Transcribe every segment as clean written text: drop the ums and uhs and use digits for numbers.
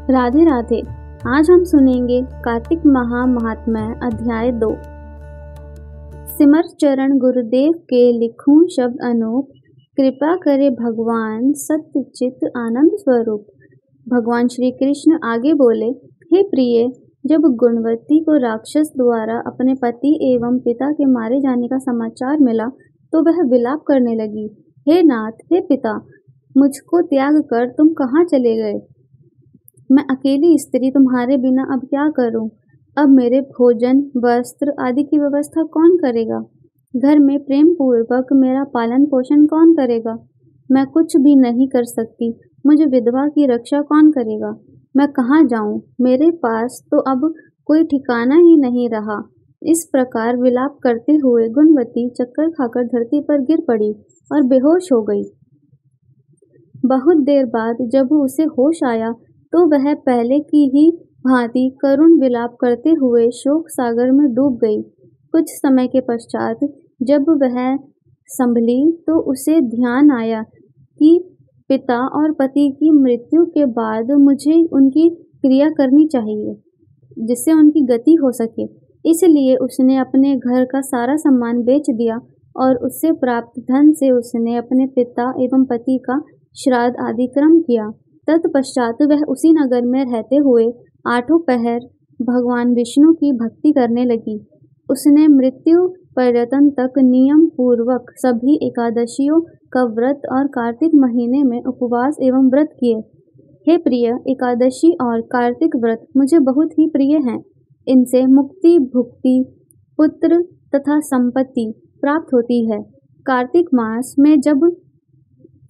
राधे राधे। आज हम सुनेंगे कार्तिक महात्म्य अध्याय 2। सिमर चरण गुरुदेव के लिखूं शब्द अनूप, कृपा करे भगवान सत्य चित्त आनंद स्वरूप। भगवान श्री कृष्ण आगे बोले, हे प्रिय, जब गुणवती को राक्षस द्वारा अपने पति एवं पिता के मारे जाने का समाचार मिला तो वह विलाप करने लगी। हे नाथ, हे पिता, मुझको त्याग कर तुम कहाँ चले गए? मैं अकेली स्त्री तुम्हारे बिना अब क्या करूं? अब मेरे भोजन, वस्त्र आदि की व्यवस्था कौन करेगा? घर में प्रेम पूर्वक मेरा पालन पोषण कौन करेगा? मैं कुछ भी नहीं कर सकती। मुझे विधवा की रक्षा कौन करेगा? मैं कहाँ जाऊं? मेरे पास तो अब कोई ठिकाना ही नहीं रहा। इस प्रकार विलाप करते हुए गुणवती चक्कर खाकर धरती पर गिर पड़ी और बेहोश हो गई। बहुत देर बाद जब उसे होश आया तो वह पहले की ही भांति करुण विलाप करते हुए शोक सागर में डूब गई। कुछ समय के पश्चात जब वह संभली तो उसे ध्यान आया कि पिता और पति की मृत्यु के बाद मुझे उनकी क्रिया करनी चाहिए जिससे उनकी गति हो सके। इसलिए उसने अपने घर का सारा सामान बेच दिया और उससे प्राप्त धन से उसने अपने पिता एवं पति का श्राद्ध आदि कर्म किया। तत्पश्चात वह उसी नगर में रहते हुए 8 पहर भगवान विष्णु की भक्ति करने लगी। उसने मृत्यु पर्यंत तक नियम पूर्वक सभी एकादशियों का व्रत और कार्तिक महीने में उपवास एवं व्रत किए। हे प्रिय, एकादशी और कार्तिक व्रत मुझे बहुत ही प्रिय हैं। इनसे मुक्ति, भुक्ति, पुत्र तथा संपत्ति प्राप्त होती है। कार्तिक मास में जब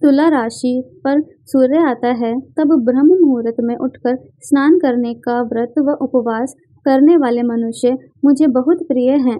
तुला राशि पर सूर्य आता है तब ब्रह्म मुहूर्त में उठकर स्नान करने का व्रत व उपवास करने वाले मनुष्य मुझे बहुत प्रिय हैं,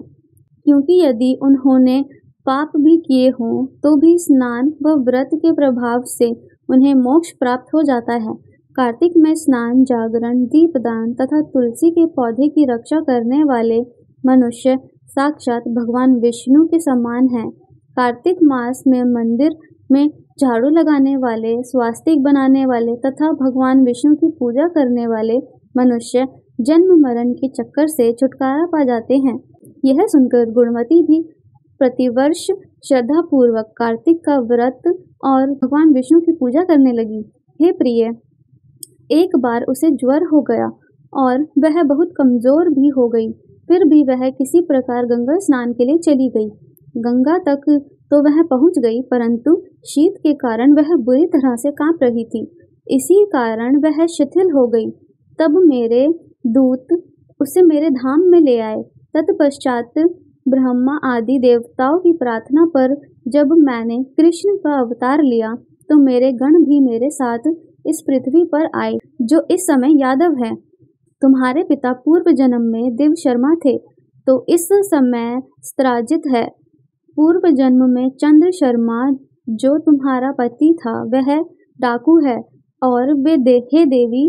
क्योंकि यदि उन्होंने पाप भी किए हों तो भी स्नान व व्रत के प्रभाव से उन्हें मोक्ष प्राप्त हो जाता है। कार्तिक में स्नान, जागरण, दीपदान तथा तुलसी के पौधे की रक्षा करने वाले मनुष्य साक्षात भगवान विष्णु के समान हैं। कार्तिक मास में मंदिर में झाड़ू लगाने वाले, स्वास्तिक बनाने वाले तथा भगवान विष्णु की पूजा करने वाले मनुष्य जन्म मरण के चक्कर से छुटकारा पा जाते हैं। यह सुनकर गुणवती भी प्रतिवर्ष श्रद्धा पूर्वक कार्तिक का व्रत और भगवान विष्णु की पूजा करने लगी। हे प्रिय, एक बार उसे ज्वर हो गया और वह बहुत कमजोर भी हो गई। फिर भी वह किसी प्रकार गंगा स्नान के लिए चली गई। गंगा तक तो वह पहुंच गई, परंतु शीत के कारण वह बुरी तरह से कांप रही थी। इसी कारण वह शिथिल हो गई। तब मेरे दूत उसे मेरे धाम में ले आए। तत्पश्चात ब्रह्मा आदि देवताओं की प्रार्थना पर जब मैंने कृष्ण का अवतार लिया तो मेरे गण भी मेरे साथ इस पृथ्वी पर आए, जो इस समय यादव है। तुम्हारे पिता पूर्व जन्म में देव शर्मा थे तो इस समय स्त्राजित है। पूर्व जन्म में चंद्र शर्मा जो तुम्हारा पति था वह डाकू है और वे हे देवी,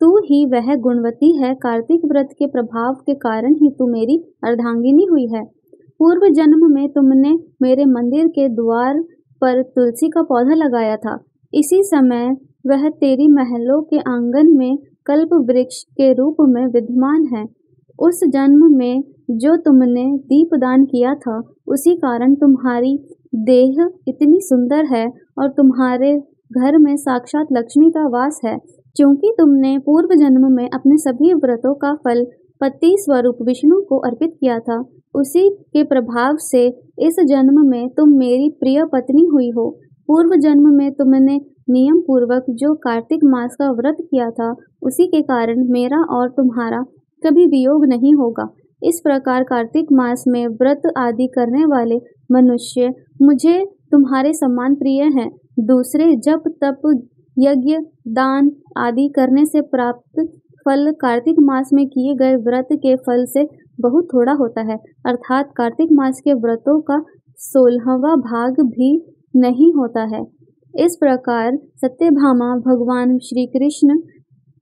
तू ही वह गुणवती है। कार्तिक व्रत के प्रभाव के कारण ही तू मेरी अर्धांगिनी हुई है। पूर्व जन्म में तुमने मेरे मंदिर के द्वार पर तुलसी का पौधा लगाया था। इसी समय वह तेरी महलों के आंगन में कल्प वृक्ष के रूप में विद्यमान है। उस जन्म में जो तुमने दीपदान किया था उसी कारण तुम्हारी देह इतनी सुंदर है और तुम्हारे घर में साक्षात लक्ष्मी का वास है। क्योंकि तुमने पूर्व जन्म में अपने सभी व्रतों का फल पति स्वरूप विष्णु को अर्पित किया था, उसी के प्रभाव से इस जन्म में तुम मेरी प्रिय पत्नी हुई हो। पूर्व जन्म में तुमने नियम पूर्वक जो कार्तिक मास का व्रत किया था उसी के कारण मेरा और तुम्हारा कभी वियोग नहीं होगा। इस प्रकार कार्तिक मास में व्रत आदि करने वाले मनुष्य मुझे तुम्हारे समान प्रिय हैं। दूसरे जप, तप, यज्ञ, दान आदि करने से प्राप्त फल कार्तिक मास में किए गए व्रत के फल से बहुत थोड़ा होता है, अर्थात कार्तिक मास के व्रतों का 16वां भाग भी नहीं होता है। इस प्रकार सत्यभामा भगवान श्री कृष्ण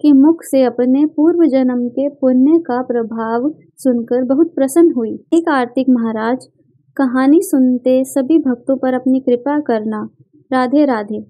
के मुख से अपने पूर्व जन्म के पुण्य का प्रभाव सुनकर बहुत प्रसन्न हुई। हे कार्तिक महाराज, कहानी सुनते सभी भक्तों पर अपनी कृपा करना। राधे राधे।